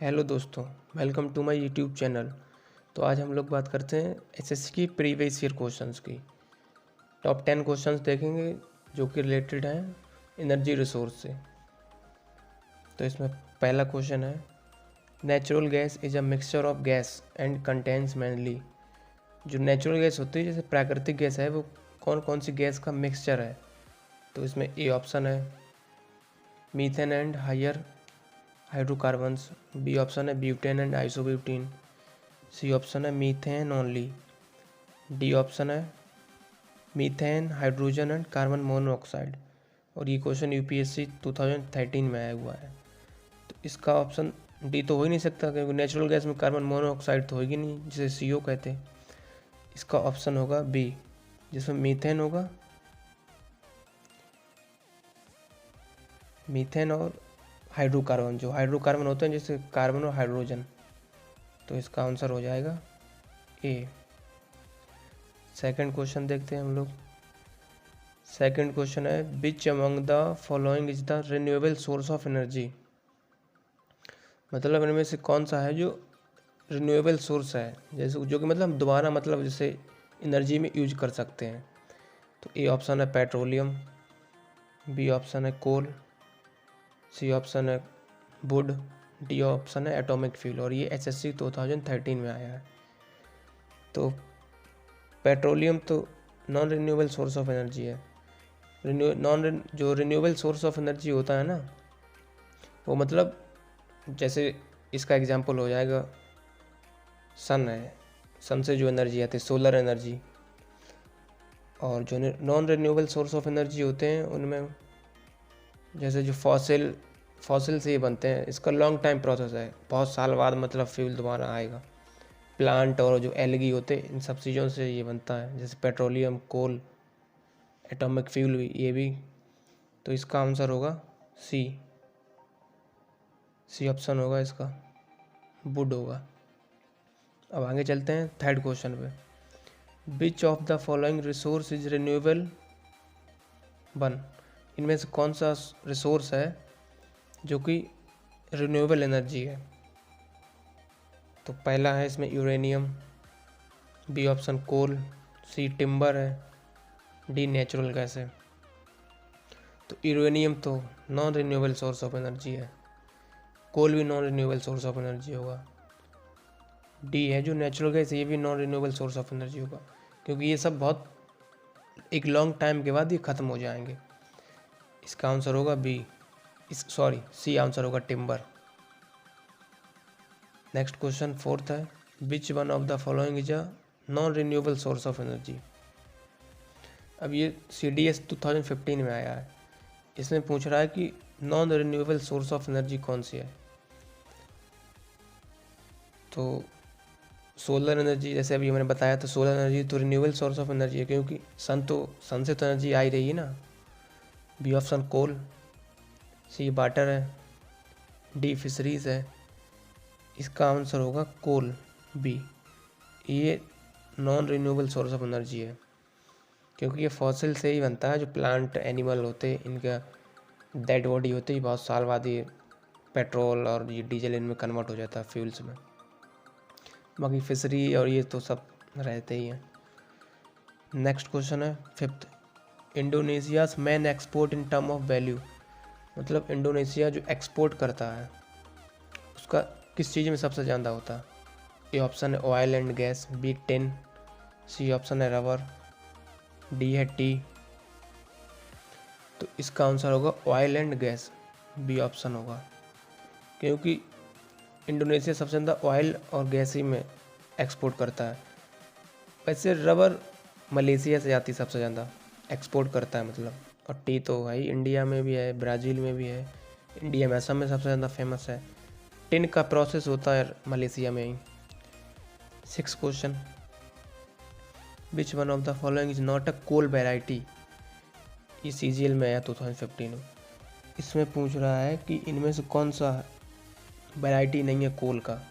Hello दोस्तों, welcome to my YouTube channel. तो आज हम लोग बात करते हैं एसएससी की प्रीवियस ईयर क्वेश्चंस की। टॉप 10 क्वेश्चंस देखेंगे जो कि रिलेटेड हैं एनर्जी रिसोर्स से। तो इसमें पहला क्वेश्चन है, natural gas is a mixture of gas and contains mainly. जो नेचुरल गैस होती है जैसे प्राकृतिक गैस है, वो कौन कौन सी गैस का मिक्सचर है। तो इसमें ए ऑप्शन है methane and higher hydrocarbons, B option है butane and isobutene, C option है मीथेन ओनली, डी ऑप्शन है methane hydrogen and carbon monoxide. और ये क्वेश्चन यूपीएससी 2013 में आया हुआ है। तो इसका ऑप्शन डी तो हो ही नहीं सकता, क्योंकि नेचुरल गैस में कार्बन मोनोऑक्साइड तो होगी नहीं, जिसे सीओ कहते हैं। इसका ऑप्शन होगा बी, जिसमें मीथेन होगा, मीथेन और हाइड्रोकार्बन। जो हाइड्रोकार्बन होते हैं जैसे कार्बन और हाइड्रोजन। तो इसका आंसर हो जाएगा ए। सेकंड क्वेश्चन देखते हैं हम लोग। सेकंड क्वेश्चन है, which among the following is the renewable source of energy. मतलब इनमें से कौन सा है जो रिन्यूएबल सोर्स है, जैसे जो कि मतलब दोबारा मतलब जैसे एनर्जी में यूज कर सकते हैं। तो ए ऑप्शन है पेट्रोलियम, बी ऑप्शन है कोल, सी ऑप्शन है वुड, डी ऑप्शन है एटॉमिक फ्यूल। और ये एसएससी 2013 में आया है। तो पेट्रोलियम तो non renewable source of energy है। जो रिन्यूएबल सोर्स ऑफ एनर्जी होता है ना, वो मतलब जैसे इसका एग्जांपल हो जाएगा सन है, सन से जो एनर्जी आती है सोलर एनर्जी। और जो non renewable source of energy होते हैं उनमें जैसे जो फॉसिल से ये बनते हैं, इसका लॉन्ग टाइम प्रोसेस है, बहुत साल बाद मतलब फ्यूल दोबारा आएगा। प्लांट और जो एलगी होते हैं इन सब चीज़ों से ये बनता है, जैसे पेट्रोलियम, कोल, एटॉमिक फ्यूल भी, ये भी। तो इसका आंसर होगा सी, सी ऑप्शन होगा इसका, वुड होगा। अब आगे चलते हैं थर्ड क्वेश्चन पे। Which of the following resource is renewable one. इनमें से कौन सा रिसोर्स है जो कि रिन्यूएबल एनर्जी है। तो पहला है इसमें यूरेनियम, बी ऑप्शन कोल, सी टिम्बर है, डी नेचुरल गैस है। तो यूरेनियम तो non renewable source of energy है, कोल भी non renewable source of energy होगा, डी है जो नेचुरल गैस, ये भी non renewable source of energy होगा, क्योंकि ये सब बहुत एक लॉन्ग टाइम के बाद ये ख़त्म हो जाएंगे। इसका आंसर होगा बी, सी आंसर होगा टिम्बर। नेक्स्ट क्वेश्चन फोर्थ है, विच one of the following is a non renewable source of energy. अब ये CDS 2015 में आया है। इसमें पूछ रहा है कि non renewable source of energy कौन सी है। तो सोलर एनर्जी, जैसे अभी मैंने बताया, तो सोलर एनर्जी तो रिन्यूएबल सोर्स ऑफ एनर्जी है, क्योंकि सन से तो एनर्जी आ ही रही है ना। बी ऑप्शन कोल, सी वाटर है, डी फिशरीज है। इसका आंसर होगा कोल, बी। ये non renewable source of energy है, क्योंकि ये फॉसिल से ही बनता है। जो प्लांट एनिमल होते हैं इनका डेड बॉडी होते ही बहुत साल बाद ये पेट्रोल और ये डीजल इनमें कन्वर्ट हो जाता है फ्यूल्स में। बाकी फिशरी और ये तो सब रहते ही हैं। नेक्स्ट क्वेश्चन है fifth, इंडोनेशियाज main export in term of value. मतलब इंडोनेशिया जो एक्सपोर्ट करता है उसका किस चीज़ में सबसे ज़्यादा होता है। ए ऑप्शन है oil and gas, B tin, C option है रबर, डी है टी। तो इसका आंसर होगा oil and gas, B option होगा, क्योंकि इंडोनेशिया सबसे ज़्यादा ऑयल और गैस ही में एक्सपोर्ट करता है। वैसे रबर मलेशिया से आती सबसे ज़्यादा एक्सपोर्ट करता है मतलब। और टी तो भाई इंडिया में भी है, ब्राज़ील में भी है, इंडिया में असम में सबसे ज़्यादा फेमस है। टिन का प्रोसेस होता है मलेशिया में ही। Six question, which one of the following is not a coal variety. ये CGL में आया 2015 में। इसमें पूछ रहा है कि इनमें से कौन सा वैरायटी नहीं है कोल का।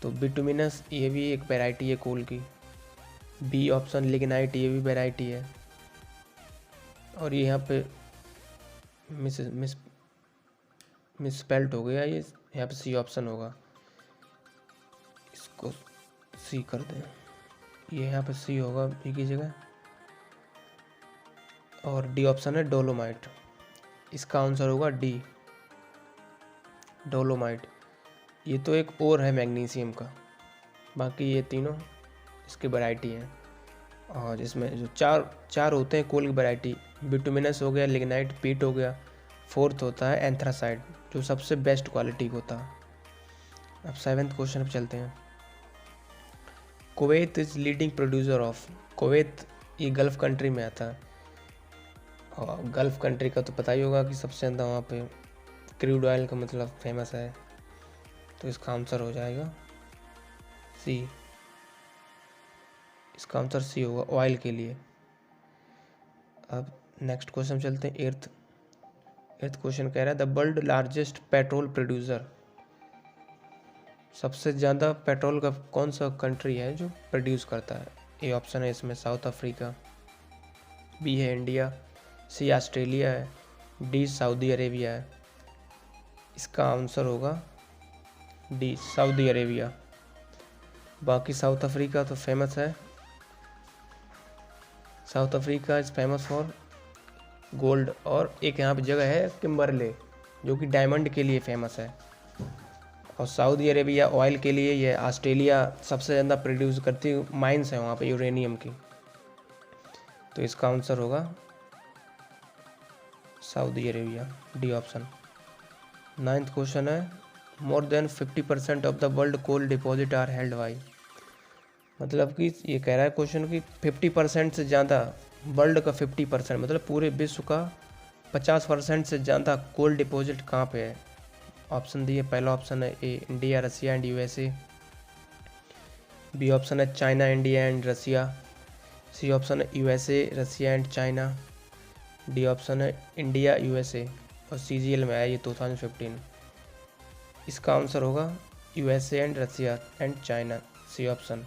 तो बिटुमिनस, ये भी एक वैरायटी है कोल की। बी ऑप्शन लिग्नाइट, ये भी वैरायटी है। और ये यहाँ पे मिसपेल्ट हो गया, ये यहाँ पे सी ऑप्शन होगा, इसको सी कर दें, ये यहाँ पे सी होगा बी की जगह। और डी ऑप्शन है डोलोमाइट, इसका आंसर होगा डी, डोलोमाइट। ये तो एक और है मैग्नीशियम का, बाकी ये तीनों इसकी वैरायटी हैं। और इसमें जो चार होते हैं कोल की वैरायटी, बिटुमिनस हो गया, लिग्नाइट, पीट हो गया, फोर्थ होता है एंथ्रासाइट जो सबसे बेस्ट क्वालिटी का होता है। अब 7th क्वेश्चन पे चलते हैं। Kuwait is leading producer of, Kuwait ये गल्फ़ कंट्री में आता है, और गल्फ़ कंट्री का तो पता ही होगा कि सबसे ज़्यादा वहाँ पे क्रूड ऑयल का मतलब फेमस है। तो इसका आंसर हो जाएगा सी, इसका आंसर सी होगा ऑयल के लिए। अब नेक्स्ट क्वेश्चन चलते हैं। एर्थ क्वेश्चन कह रहा है the world largest petrol producer, सबसे ज़्यादा पेट्रोल का कौन सा कंट्री है जो प्रोड्यूस करता है। ए ऑप्शन है इसमें साउथ अफ्रीका, बी है इंडिया, सी ऑस्ट्रेलिया है, डी सऊदी अरेबिया है। इसका आंसर होगा डी सऊदी अरेबिया। बाकी साउथ अफ्रीका तो फेमस है, south Africa is famous for gold, और एक यहाँ पे जगह है किम्बरले जो कि डायमंड के लिए फेमस है। और सऊदी अरेबिया ऑयल के लिए, ये ऑस्ट्रेलिया सबसे ज़्यादा प्रोड्यूस करती माइंस है वहाँ पे यूरेनियम की। तो इसका आंसर होगा Saudi Arabia, D option. 9th question है more than 50% of the world coal deposit are held by, मतलब कि ये कह रहा है क्वेश्चन कि 50% से ज़्यादा, वर्ल्ड का 50% मतलब पूरे विश्व का 50% से ज़्यादा कोल डिपॉजिट कहाँ पे है। ऑप्शन दिए, पहला ऑप्शन है A India, Russia and USA, B option है China, India and Russia, C option है USA, Russia and China, D option है इंडिया, यूएसए और सीजीएल में आया ये 2015। इसका आंसर होगा USA and Russia and China, C option.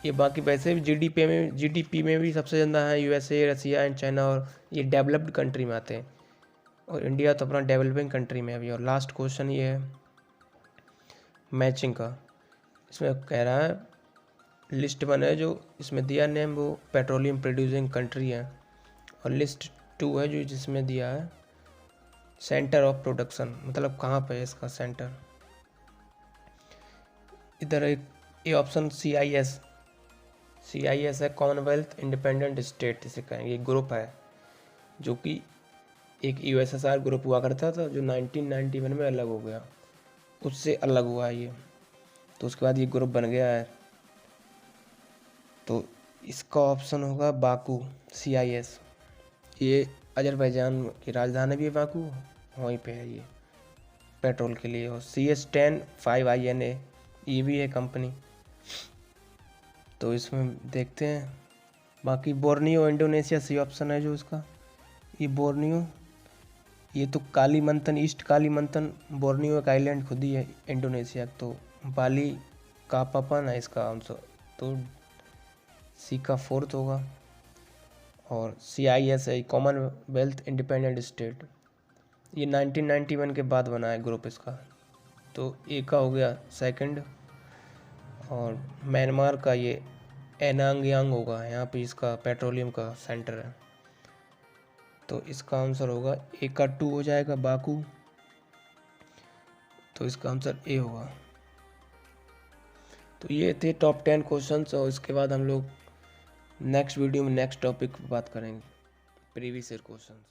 ये बाकी वैसे भी जीडीपी में भी सबसे ज़्यादा है यूएसए, रसिया एंड चाइना, और ये डेवलप्ड कंट्री में आते हैं, और इंडिया तो अपना डेवलपिंग कंट्री में अभी। और लास्ट क्वेश्चन ये है मैचिंग का, इसमें कह रहा है लिस्ट 1 है जो इसमें दिया नेम वो पेट्रोलियम प्रोड्यूसिंग कंट्री है, और लिस्ट 2 है जो जिसमें दिया है सेंटर ऑफ प्रोडक्शन, मतलब कहाँ पे है इसका सेंटर। इधर एक ये ऑप्शन CIS है, कॉमनवेल्थ इंडिपेंडेंट स्टेट इसे कहेंगे, एक ग्रुप है जो कि एक USSR ग्रुप हुआ करता था जो 1991 में अलग हो गया, उससे अलग हुआ है ये, तो उसके बाद ये ग्रुप बन गया है। तो इसका ऑप्शन होगा बाकू, CIS। ये अजरबैजान की राजधानी भी है बाकू, वहीं पे है ये पेट्रोल के लिए। और CS10 5INA ये भी है कंपनी। तो इसमें देखते हैं, बाकी बोर्नियो इंडोनेशिया, सी ऑप्शन है जो इसका, ये बोर्नियो, ये तो कालीमंतन, ईस्ट कालीमंतन, बोर्नियो एक आइलैंड खुद ही है इंडोनेशिया, तो बाली का पापन है इसका आंसर, तो सी का 4th होगा। और CIS है कॉमनवेल्थ इंडिपेंडेंट स्टेट, ये 1991 के बाद बना है ग्रुप इसका, तो ए का हो गया 2nd। और म्यांमार का ये एनांग यांग होगा, यहाँ पे इसका पेट्रोलियम का सेंटर है, तो इसका आंसर होगा ए का 2 हो जाएगा बाकू, तो इसका आंसर ए होगा। तो ये थे टॉप 10 क्वेश्चंस, और इसके बाद हम लोग नेक्स्ट वीडियो में नेक्स्ट टॉपिक पर बात करेंगे, प्रीवियस ईयर क्वेश्चंस।